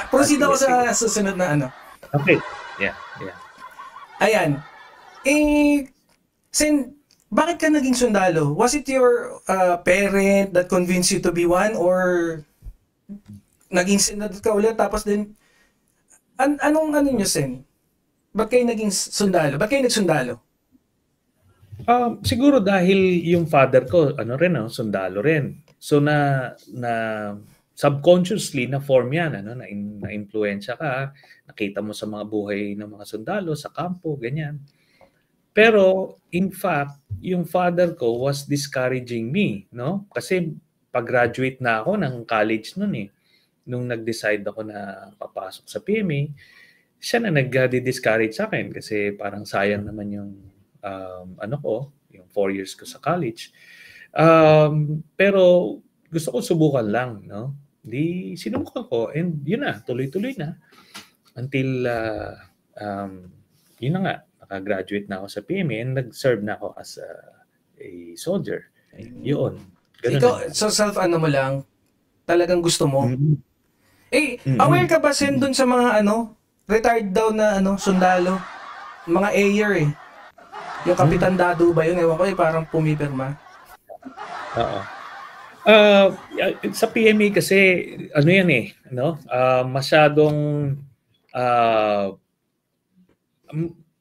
Proceed ako sa susunod na ano. Okay. Yeah. Ayan. Sen, bakit ka naging sundalo? Was it your parent that convinced you to be one, or naging senador ka ulit tapos din anong ano nyo, Sen? Ba't kayo naging sundalo? Ba't kayo nagsundalo? Siguro dahil yung father ko sundalo rin. So na subconsciously na form yan, na influensya ka, nakita mo sa mga buhay ng mga sundalo sa kampo, ganyan. Pero in fact, yung father ko was discouraging me, no? Kasi pag-graduate na ako ng college noon nung nag-decide ako na papasok sa PMA, siya na nag-discourage sa akin kasi parang sayang naman yung yung 4 years ko sa college. Pero gusto ko subukan lang, no? Di sinubukan ko and yun na, tuloy-tuloy na until yun na nga, naka-graduate na ako sa PMA and nag-serve na ako as a soldier. Yun. Ikaw, so self-ano mo lang, talagang gusto mo? Aware ka ba, Sen, dun sa mga retired daw na sundalo? Mga air Yung Kapitan Dado ba yun? Ewan ko parang pumipirma. Oo. Sa PMA kasi, masyadong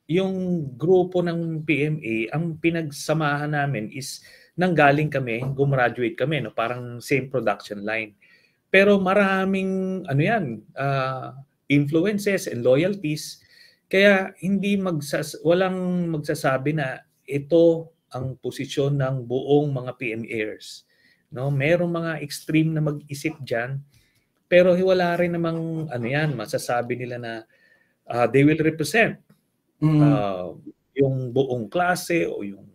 yung grupo ng PMA, ang pinagsamahan namin is nanggaling kami, gumraduate kami, parang same production line. Pero maraming influences and loyalties, kaya walang magsasabi na ito ang posisyon ng buong mga PMAers. No, merong mga extreme na mag-isip diyan, pero wala rin namang masasabi nila na they will represent yung buong klase o yung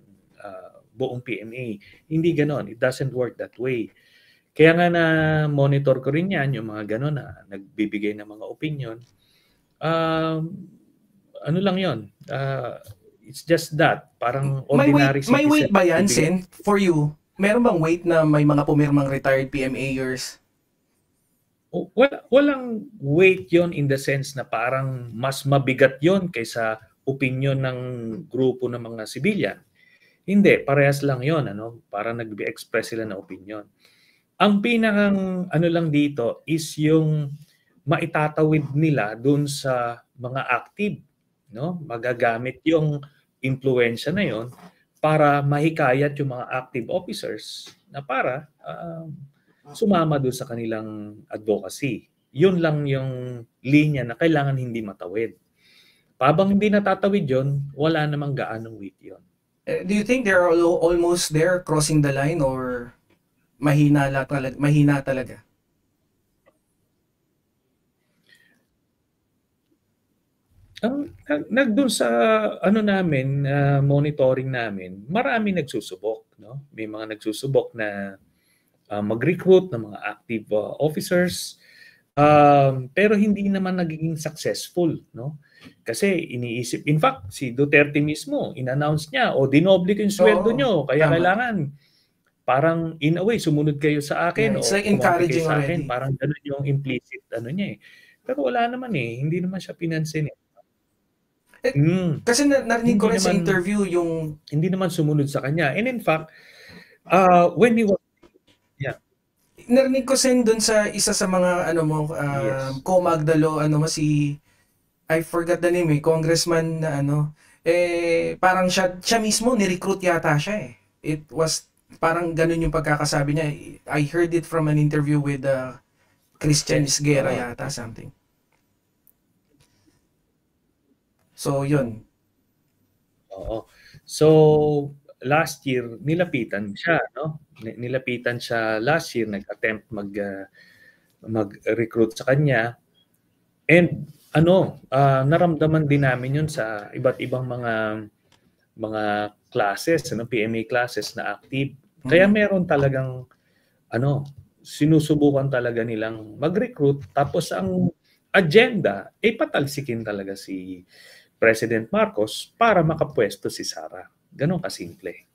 buong PMA. Hindi ganoon. It doesn't work that way. Kaya nga na monitor ko rin yan, yung mga gano'n na nagbibigay ng mga opinion. Ano lang yon? It's just that. Parang ordinary citizen. May weight ba yan, Sen, for you? Meron bang weight na may mga pumirmang retired PMAers? Walang weight yon in the sense na parang mas mabigat yon kaysa opinion ng grupo ng mga civilian. Hindi, parehas lang yon. Parang nag-express sila ng opinion. Ang pinakang lang dito is yung maitatawid nila dun sa mga active, no? Magagamit yung impluwensya na yon para mahikayat yung mga active officers na para sumama doon sa kanilang advocacy. Yun lang yung linya na kailangan hindi matawid. Pabang hindi natatawid yon, wala namang gaanong weight yon. Do you think they're almost there, crossing the line, or mahina talaga? Nagdun sa namin, monitoring namin, marami nagsusubok, no? May mga nagsusubok na mag-recruit ng mga active officers, pero hindi naman nagiging successful, no? Kasi iniisip, in fact, si Duterte mismo, in-announce niya, dinoble ko yung sweldo nyo, kaya kailangan parang in a way sumunod kayo sa akin, it's like encouraging sa already. akin, parang gano'n yung implicit niya Pero wala naman hindi naman siya pinansin Kasi narinig ko rin sa interview yung hindi naman sumunod sa kanya. And in fact, when he was narinig ko sen doon sa isa sa mga co-Magdalo, si I forgot the name, congressman na parang siya mismo ni-recruit yata siya It was parang ganun yung pagkakasabi niya. I heard it from an interview with Christian Isguera yata, something. So, yun. Oo. So, last year, nilapitan siya, no? Nilapitan siya last year, nag-attempt mag-recruit sa kanya. And, naramdaman din namin yun sa iba't ibang mga classes, PMA classes na active. Kaya meron talagang, sinusubukan talaga nilang mag-recruit. Tapos, ang agenda, patalsikin talaga si President Marcos para makapwesto si Sara. Ganon kasimple.